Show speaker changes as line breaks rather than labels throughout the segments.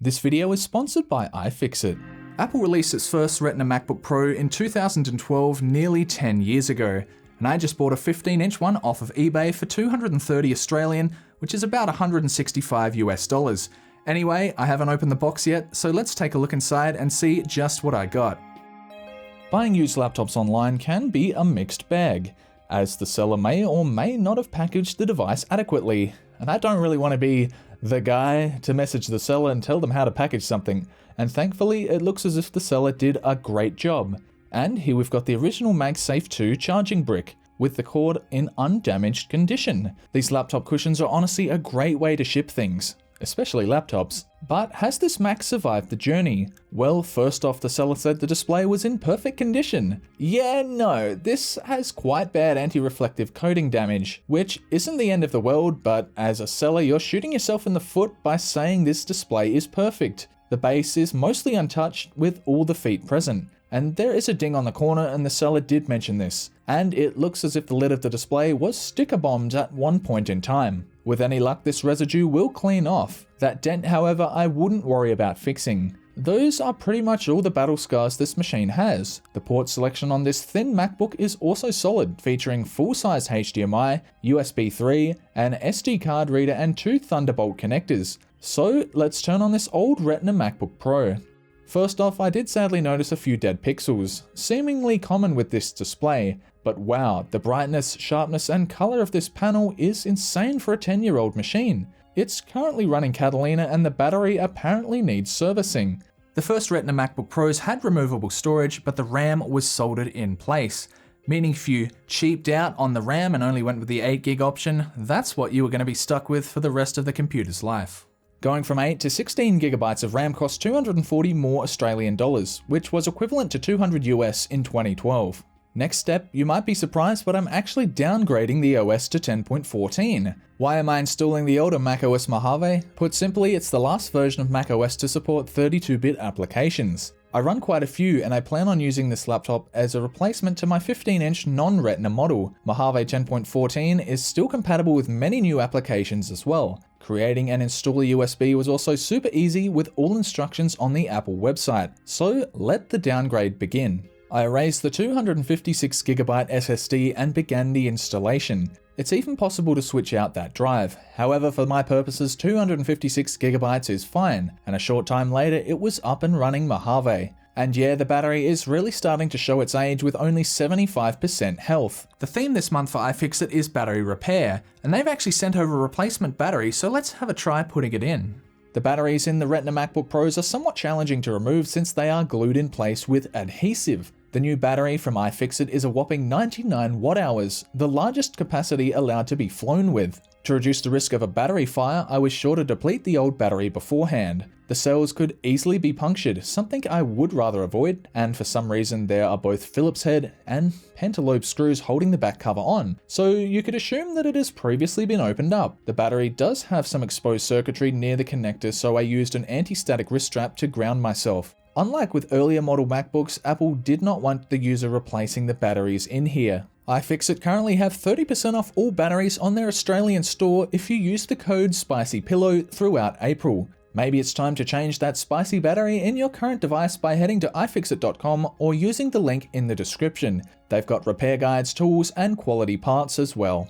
This video is sponsored by iFixit. Apple released its first Retina MacBook Pro in 2012, nearly 10 years ago, and I just bought a 15-inch one off of eBay for 230 Australian, which is about 165 US dollars. Anyway, I haven't opened the box yet, so let's take a look inside and see just what I got. Buying used laptops online can be a mixed bag, as the seller may or may not have packaged the device adequately, and I don't really want to be the guy to message the seller and tell them how to package something, and thankfully it looks as if the seller did a great job. And here we've got the original MagSafe 2 charging brick, with the cord in undamaged condition. These laptop cushions are honestly a great way to ship things, especially laptops. But has this Mac survived the journey? Well, first off, the seller said the display was in perfect condition. Yeah, no, this has quite bad anti-reflective coating damage, which isn't the end of the world, but as a seller, you're shooting yourself in the foot by saying this display is perfect. The base is mostly untouched with all the feet present, and there is a ding on the corner, and the seller did mention this, and it looks as if the lid of the display was sticker bombed at one point in time. With any luck, this residue will clean off. That dent, however, I wouldn't worry about fixing. Those are pretty much all the battle scars this machine has. The port selection on this thin MacBook is also solid, featuring full-size HDMI, USB 3, an SD card reader and 2 Thunderbolt connectors. So let's turn on this old Retina MacBook Pro. First off, I did sadly notice a few dead pixels, seemingly common with this display, but wow, the brightness, sharpness and color of this panel is insane for a 10-year-old machine. It's currently running Catalina and the battery apparently needs servicing. The first Retina MacBook Pros had removable storage, but the RAM was soldered in place, meaning if you cheaped out on the RAM and only went with the 8GB option, that's what you were going to be stuck with for the rest of the computer's life. Going from 8 to 16GB of RAM cost 240 more Australian dollars, which was equivalent to 200 US in 2012. Next step, you might be surprised, but I'm actually downgrading the OS to 10.14. Why am I installing the older macOS Mojave? Put simply, it's the last version of macOS to support 32-bit applications. I run quite a few, and I plan on using this laptop as a replacement to my 15-inch non-Retina model. Mojave 10.14 is still compatible with many new applications as well. Creating and installing USB was also super easy with all instructions on the Apple website, so let the downgrade begin. I erased the 256GB SSD and began the installation. It's even possible to switch out that drive. However, for my purposes, 256GB is fine, and a short time later it was up and running Mojave. And yeah, the battery is really starting to show its age with only 75% health. The theme this month for iFixit is battery repair, and they've actually sent over a replacement battery, so let's have a try putting it in. The batteries in the Retina MacBook Pros are somewhat challenging to remove since they are glued in place with adhesive. The new battery from iFixit is a whopping 99 watt-hours, the largest capacity allowed to be flown with. To reduce the risk of a battery fire, I was sure to deplete the old battery beforehand. The cells could easily be punctured, something I would rather avoid, and for some reason there are both Phillips head and pentalobe screws holding the back cover on, so you could assume that it has previously been opened up. The battery does have some exposed circuitry near the connector, so I used an anti-static wrist strap to ground myself. Unlike with earlier model MacBooks, Apple did not want the user replacing the batteries in here. iFixit currently have 30% off all batteries on their Australian store if you use the code SPICYPILLOW throughout April. Maybe it's time to change that spicy battery in your current device by heading to iFixit.com or using the link in the description. They've got repair guides, tools, and quality parts as well.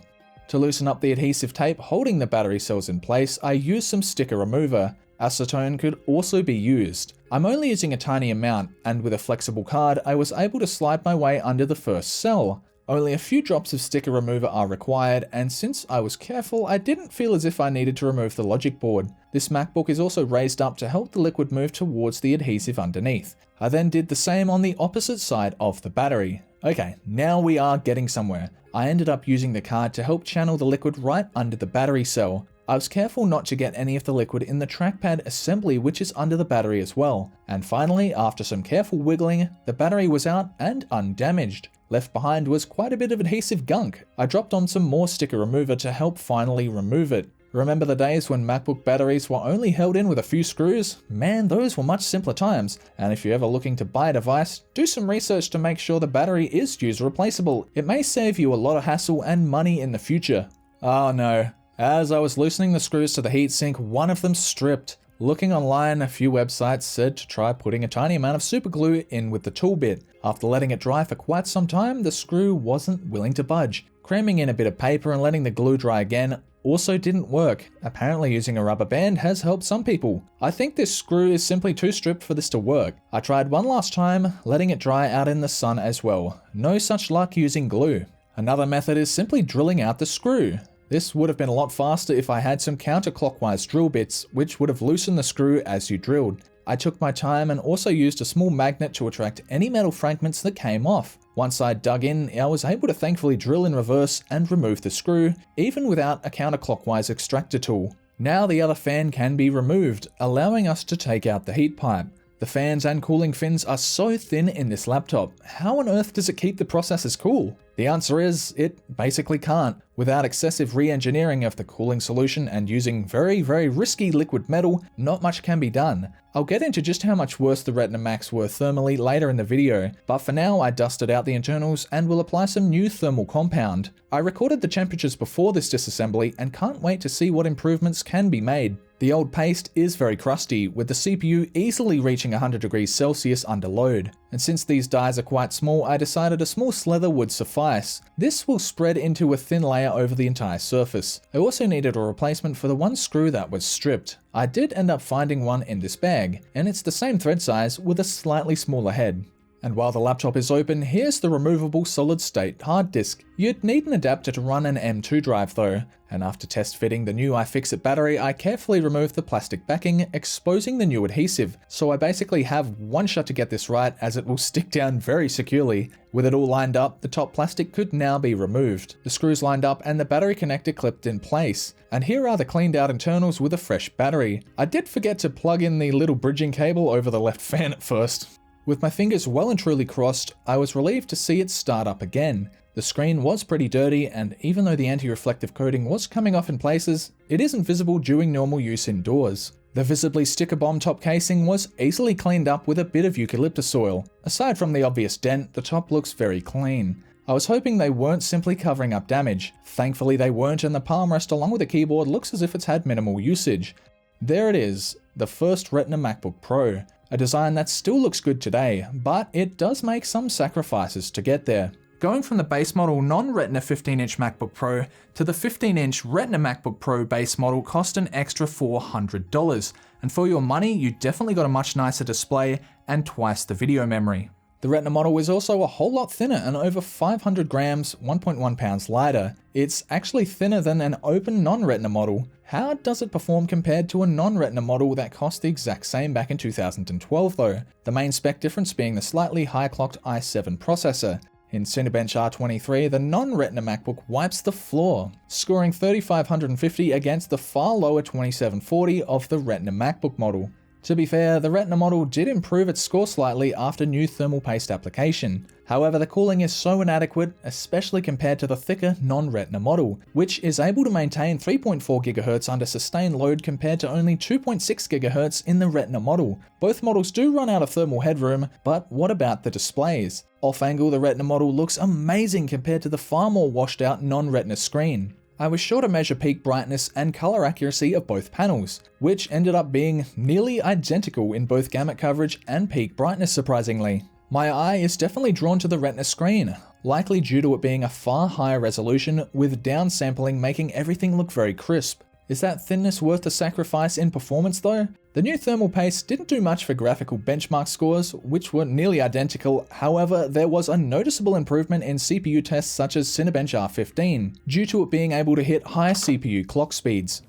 To loosen up the adhesive tape holding the battery cells in place, I used some sticker remover. Acetone could also be used. I'm only using a tiny amount, and with a flexible card, I was able to slide my way under the first cell. Only a few drops of sticker remover are required, and since I was careful, I didn't feel as if I needed to remove the logic board. This MacBook is also raised up to help the liquid move towards the adhesive underneath. I then did the same on the opposite side of the battery. Okay, now we are getting somewhere. I ended up using the card to help channel the liquid right under the battery cell. I was careful not to get any of the liquid in the trackpad assembly, which is under the battery as well. And finally, after some careful wiggling, the battery was out and undamaged. Left behind was quite a bit of adhesive gunk. I dropped on some more sticker remover to help finally remove it. Remember the days when MacBook batteries were only held in with a few screws? Man, those were much simpler times. And if you're ever looking to buy a device, do some research to make sure the battery is user replaceable. It may save you a lot of hassle and money in the future. Oh no. As I was loosening the screws to the heatsink, one of them stripped. Looking online, a few websites said to try putting a tiny amount of super glue in with the tool bit. After letting it dry for quite some time, the screw wasn't willing to budge. Cramming in a bit of paper and letting the glue dry again also didn't work. Apparently using a rubber band has helped some people. I think this screw is simply too stripped for this to work. I tried one last time, letting it dry out in the sun as well. No such luck using glue. Another method is simply drilling out the screw. This would have been a lot faster if I had some counterclockwise drill bits, which would have loosened the screw as you drilled. I took my time and also used a small magnet to attract any metal fragments that came off. Once I dug in, I was able to thankfully drill in reverse and remove the screw, even without a counterclockwise extractor tool. Now the other fan can be removed, allowing us to take out the heat pipe. The fans and cooling fins are so thin in this laptop. How on earth does it keep the processors cool? The answer is, it basically can't. Without excessive re-engineering of the cooling solution and using very risky liquid metal, not much can be done. I'll get into just how much worse the Retina Macs were thermally later in the video, but for now I dusted out the internals and will apply some new thermal compound. I recorded the temperatures before this disassembly and can't wait to see what improvements can be made. The old paste is very crusty, with the CPU easily reaching 100 degrees Celsius under load. And since these dies are quite small, I decided a small slather would suffice. This will spread into a thin layer over the entire surface. I also needed a replacement for the one screw that was stripped. I did end up finding one in this bag, and it's the same thread size with a slightly smaller head. And while the laptop is open, here's the removable solid-state hard disk. You'd need an adapter to run an M2 drive though, and after test fitting the new iFixit battery, I carefully removed the plastic backing, exposing the new adhesive. So I basically have one shot to get this right, as it will stick down very securely. With it all lined up, the top plastic could now be removed. The screws lined up and the battery connector clipped in place. And here are the cleaned out internals with a fresh battery. I did forget to plug in the little bridging cable over the left fan at first. With my fingers well and truly crossed, I was relieved to see it start up again. The screen was pretty dirty, and even though the anti-reflective coating was coming off in places, it isn't visible during normal use indoors. The visibly sticker bomb top casing was easily cleaned up with a bit of eucalyptus oil. Aside from the obvious dent, the top looks very clean. I was hoping they weren't simply covering up damage. Thankfully they weren't, and the palm rest along with the keyboard looks as if it's had minimal usage. There it is, the first Retina MacBook Pro. A design that still looks good today, but it does make some sacrifices to get there. Going from the base model non-Retina 15-inch MacBook Pro to the 15-inch Retina MacBook Pro base model cost an extra $400, and for your money you definitely got a much nicer display and twice the video memory. The Retina model is also a whole lot thinner and over 500 grams, 1.1 pounds lighter. It's actually thinner than an open non-Retina model. How does it perform compared to a non-Retina model that cost the exact same back in 2012 though? The main spec difference being the slightly higher clocked i7 processor. In Cinebench R23, the non-Retina MacBook wipes the floor, scoring 3550 against the far lower 2740 of the Retina MacBook model. To be fair, the Retina model did improve its score slightly after new thermal paste application. However, the cooling is so inadequate, especially compared to the thicker non-Retina model, which is able to maintain 3.4 GHz under sustained load compared to only 2.6 GHz in the Retina model. Both models do run out of thermal headroom, but what about the displays? Off angle, the Retina model looks amazing compared to the far more washed out non-Retina screen. I was sure to measure peak brightness and color accuracy of both panels, which ended up being nearly identical in both gamut coverage and peak brightness surprisingly. My eye is definitely drawn to the Retina screen, likely due to it being a far higher resolution with downsampling making everything look very crisp. Is that thinness worth the sacrifice in performance though? The new thermal paste didn't do much for graphical benchmark scores, which were nearly identical. However, there was a noticeable improvement in CPU tests such as Cinebench R15, due to it being able to hit higher CPU clock speeds.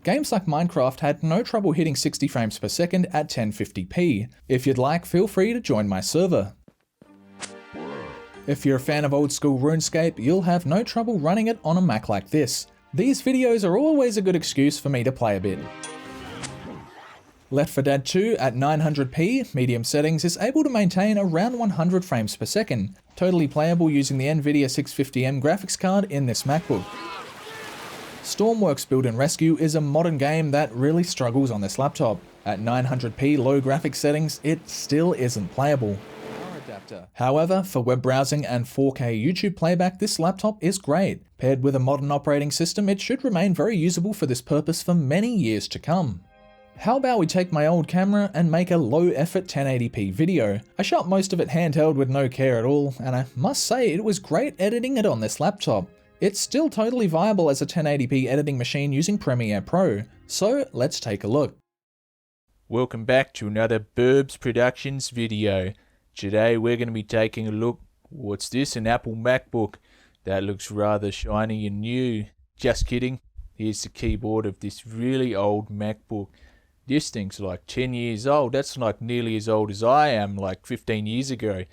Games like Minecraft had no trouble hitting 60 frames per second at 1050p. If you'd like, feel free to join my server. If you're a fan of old school RuneScape, you'll have no trouble running it on a Mac like this. These videos are always a good excuse for me to play a bit. Left 4 Dead 2 at 900p medium settings is able to maintain around 100 frames per second, totally playable using the Nvidia 650M graphics card in this MacBook. Stormworks Build and Rescue is a modern game that really struggles on this laptop. At 900p low graphics settings, it still isn't playable. However, for web browsing and 4K YouTube playback, this laptop is great. Paired with a modern operating system, it should remain very usable for this purpose for many years to come. How about we take my old camera and make a low effort 1080p video? I shot most of it handheld with no care at all, and I must say it was great editing it on this laptop. It's still totally viable as a 1080p editing machine using Premiere Pro, so let's take a look.
Welcome back to another Burbs Productions video. Today we're going to be taking a look. What's this? An Apple MacBook. That looks rather shiny and new. Just kidding. Here's the keyboard of this really old MacBook. This thing's like 10 years old. That's like nearly as old as I am, like 15 years ago.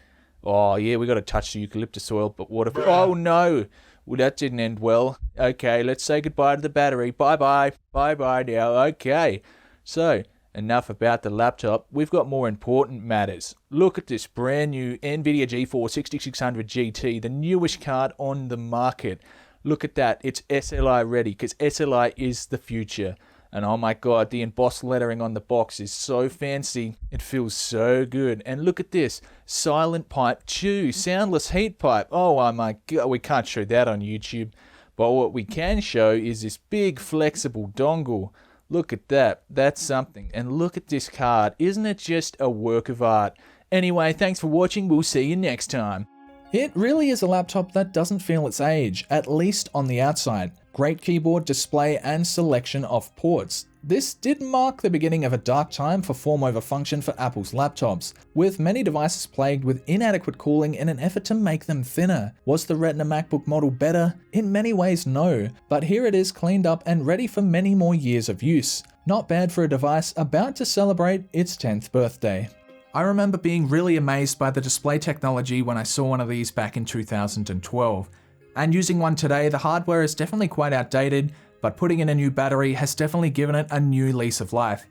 Oh yeah, we got to touch the eucalyptus oil, but what if... Oh no! Well, that didn't end well. Okay, let's say goodbye to the battery. Bye-bye. Bye-bye now. Okay. So, enough about the laptop. We've got more important matters. Look at this brand new NVIDIA GeForce 6600 GT, the newest card on the market. Look at that. It's SLI ready, because SLI is the future. And oh my god, the embossed lettering on the box is so fancy. It feels so good. And look at this. Silent Pipe 2. Soundless heat pipe. Oh my god, we can't show that on YouTube. But what we can show is this big flexible dongle. Look at that. That's something. And look at this card. Isn't it just a work of art? Anyway, thanks for watching. We'll see you next time.
It really is a laptop that doesn't feel its age, at least on the outside. Great keyboard, display, and selection of ports. This did mark the beginning of a dark time for form over function for Apple's laptops, with many devices plagued with inadequate cooling in an effort to make them thinner. Was the Retina MacBook model better? In many ways, no, but here it is cleaned up and ready for many more years of use. Not bad for a device about to celebrate its 10th birthday. I remember being really amazed by the display technology when I saw one of these back in 2012. And using one today, the hardware is definitely quite outdated, but putting in a new battery has definitely given it a new lease of life.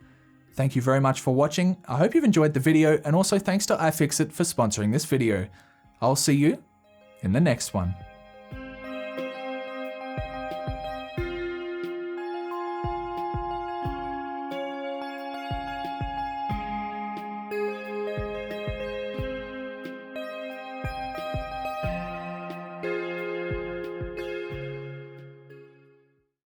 Thank you very much for watching. I hope you've enjoyed the video, and also thanks to iFixit for sponsoring this video. I'll see you in the next one.